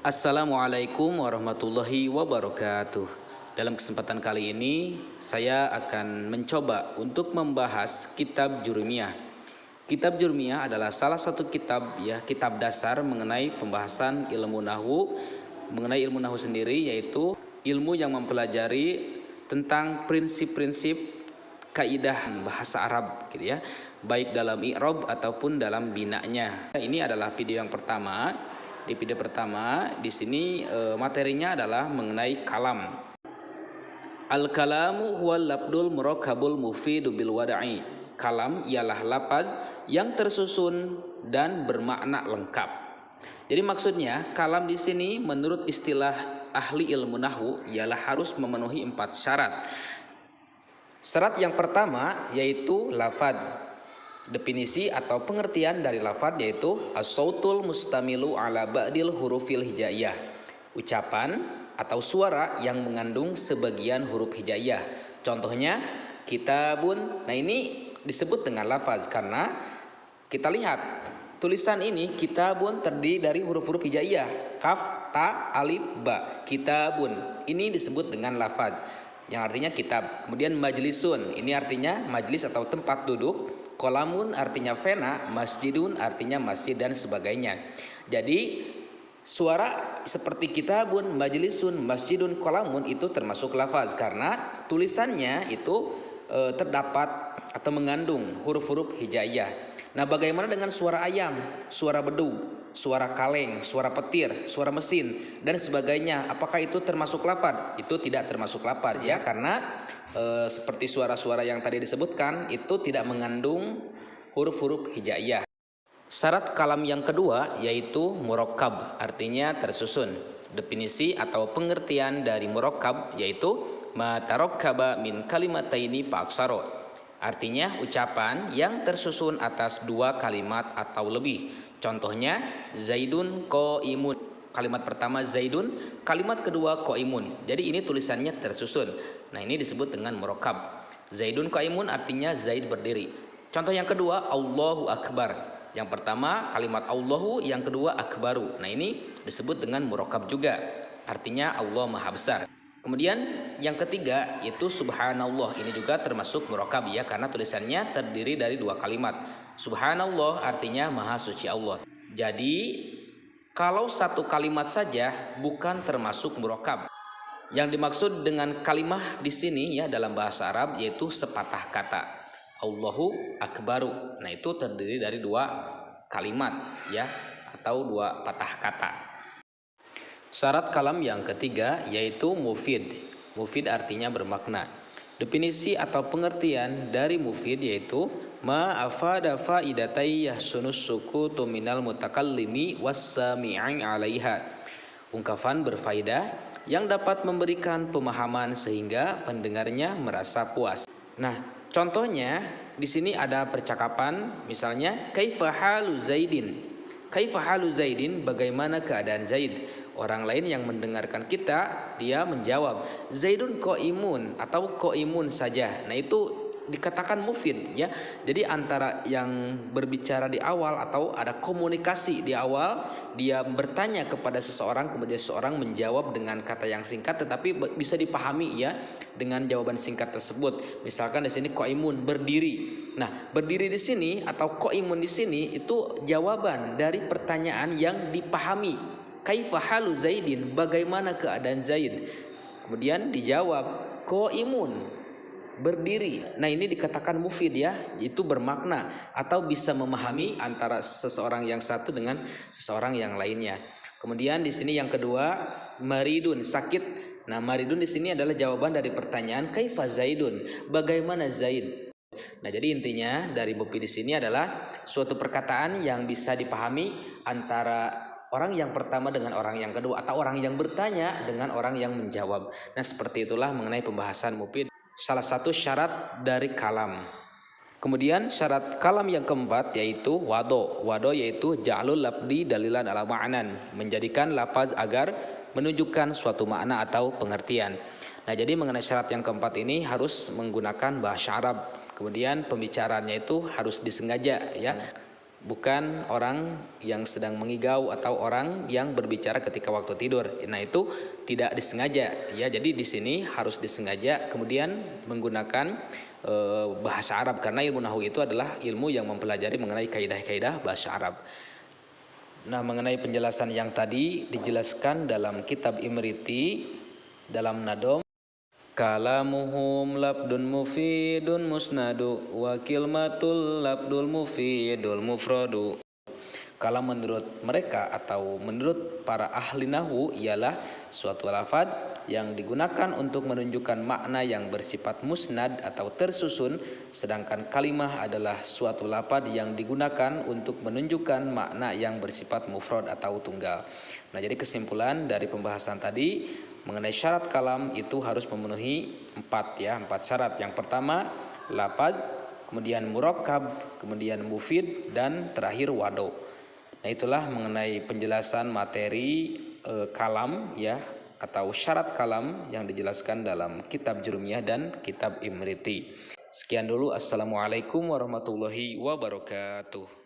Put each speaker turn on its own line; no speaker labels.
Assalamualaikum warahmatullahi wabarakatuh. Dalam kesempatan kali ini saya akan mencoba untuk membahas kitab Jurumiyah. Kitab Jurumiyah adalah salah satu kitab kitab dasar mengenai pembahasan ilmu nahwu sendiri, yaitu ilmu yang mempelajari tentang prinsip-prinsip kaidah bahasa Arab gitu ya, baik dalam i'rab ataupun dalam binanya. Ini adalah video yang pertama. Di video pertama di sini materinya adalah mengenai kalam. Al-kalamu huwal labdul murakkabul mufidu bil wada'i. Kalam ialah lafaz yang tersusun dan bermakna lengkap. Jadi maksudnya kalam di sini menurut istilah ahli ilmu nahwu ialah harus memenuhi 4 syarat. Syarat yang pertama yaitu lafaz. Definisi atau pengertian dari lafaz yaitu as-sautul mustamilu ala ba'dil hurufil hijaiyah. Ucapan atau suara yang mengandung sebagian huruf hijaiyah. Contohnya kitabun. Nah, ini disebut dengan lafaz karena kita lihat tulisan ini kitabun terdiri dari huruf-huruf hijaiyah. Kaf, ta, alif, ba. Kitabun. Ini disebut dengan lafaz yang artinya kitab. Kemudian majlisun, ini artinya majlis atau tempat duduk. Kolamun artinya fena, masjidun artinya masjid dan sebagainya. Jadi suara seperti kitabun, majlisun, masjidun, kolamun itu termasuk lafaz karena tulisannya itu terdapat atau mengandung huruf-huruf hijaiyah. Nah, bagaimana dengan suara ayam, suara bedug, suara kaleng, suara petir, suara mesin dan sebagainya? Apakah itu termasuk lafaz? Itu tidak termasuk lafaz ya, karena seperti suara-suara yang tadi disebutkan itu tidak mengandung huruf-huruf hijaiyah. Syarat kalam yang kedua yaitu murakkab, artinya tersusun. Definisi atau pengertian dari murakkab yaitu ma tarakkaba min kalimataini fa aksara. Artinya ucapan yang tersusun atas 2 kalimat atau lebih. Contohnya Zaidun qaimun. Kalimat pertama Zaidun, kalimat kedua qaimun. Jadi ini tulisannya tersusun. Nah, ini disebut dengan murakkab. Zaidun qaimun artinya Zaid berdiri. Contoh yang kedua Allahu akbar. Yang pertama kalimat Allahu, yang kedua akbaru. Nah, ini disebut dengan murakkab juga. Artinya Allah Maha Besar. Kemudian yang ketiga yaitu subhanallah. Ini juga termasuk murakkab ya, karena tulisannya terdiri dari 2 kalimat. Subhanallah artinya Maha Suci Allah. Jadi kalau 1 kalimat saja bukan termasuk murakkab. Yang dimaksud dengan kalimah di sini ya dalam bahasa Arab yaitu sepatah kata. Allahu akbaru. Nah, itu terdiri dari 2 kalimat ya, atau 2 patah kata. Syarat kalam yang ketiga yaitu mufid. Mufid artinya bermakna. Definisi atau pengertian dari mufid yaitu ma afada faidatai yahsunus sukutu minal mutakallimi was-sami'i 'alaiha. Ungkapan berfaedah yang dapat memberikan pemahaman sehingga pendengarnya merasa puas. Nah, contohnya di sini ada percakapan, misalnya kaifa halu Zaidin. Kaifa halu Zaidin, bagaimana keadaan Zaid? Orang lain yang mendengarkan kita, dia menjawab Zaidun qaimun atau qaimun saja. Nah, itu dikatakan mufid ya. Jadi antara yang berbicara di awal atau ada komunikasi di awal, dia bertanya kepada seseorang, kemudian seseorang menjawab dengan kata yang singkat tetapi bisa dipahami ya dengan jawaban singkat tersebut. Misalkan di sini qaimun berdiri. Nah, berdiri di sini atau qaimun di sini itu jawaban dari pertanyaan yang dipahami. Kaifa halu Zaidin, bagaimana keadaan Zaid? Kemudian dijawab qaimun, berdiri. Nah, ini dikatakan mufid ya, itu bermakna atau bisa memahami antara seseorang yang satu dengan seseorang yang lainnya. Kemudian di sini yang kedua maridun, sakit. Nah, maridun di sini adalah jawaban dari pertanyaan kaifa Zaidun, bagaimana Zaid. Nah, jadi intinya dari mufid di sini adalah suatu perkataan yang bisa dipahami antara orang yang pertama dengan orang yang kedua atau orang yang bertanya dengan orang yang menjawab. Nah, seperti itulah mengenai pembahasan mufid. Salah satu syarat dari kalam. Kemudian syarat kalam yang keempat yaitu wado. Wado yaitu ja'lul lafdi dalilan ala ma'nan, menjadikan lafaz agar menunjukkan suatu makna atau pengertian. Nah, jadi mengenai syarat yang keempat ini harus menggunakan bahasa Arab. Kemudian pembicaraannya itu harus disengaja ya. bukan orang yang sedang mengigau atau orang yang berbicara ketika waktu tidur. Nah, itu tidak disengaja ya. Jadi di sini harus disengaja kemudian menggunakan bahasa Arab, karena ilmu nahwu itu adalah ilmu yang mempelajari mengenai kaidah-kaidah bahasa Arab. Nah, mengenai penjelasan yang tadi dijelaskan dalam kitab Imriti dalam nadom, kalamuhum labdun mufidun musnadu wa kilmatul labdul mufidul mufradu. Kalau menurut mereka atau menurut para ahli nahwu ialah suatu lafaz yang digunakan untuk menunjukkan makna yang bersifat musnad atau tersusun, sedangkan kalimah adalah suatu lafaz yang digunakan untuk menunjukkan makna yang bersifat mufrad atau tunggal. Nah, jadi kesimpulan dari pembahasan tadi mengenai syarat kalam itu harus memenuhi 4 syarat. Yang pertama lafaz, kemudian murakkab, kemudian mufid, dan terakhir wado. Nah, itulah mengenai penjelasan materi kalam ya, atau syarat kalam yang dijelaskan dalam kitab Jurumiyah dan kitab Imriti. Sekian dulu, assalamualaikum warahmatullahi wabarakatuh.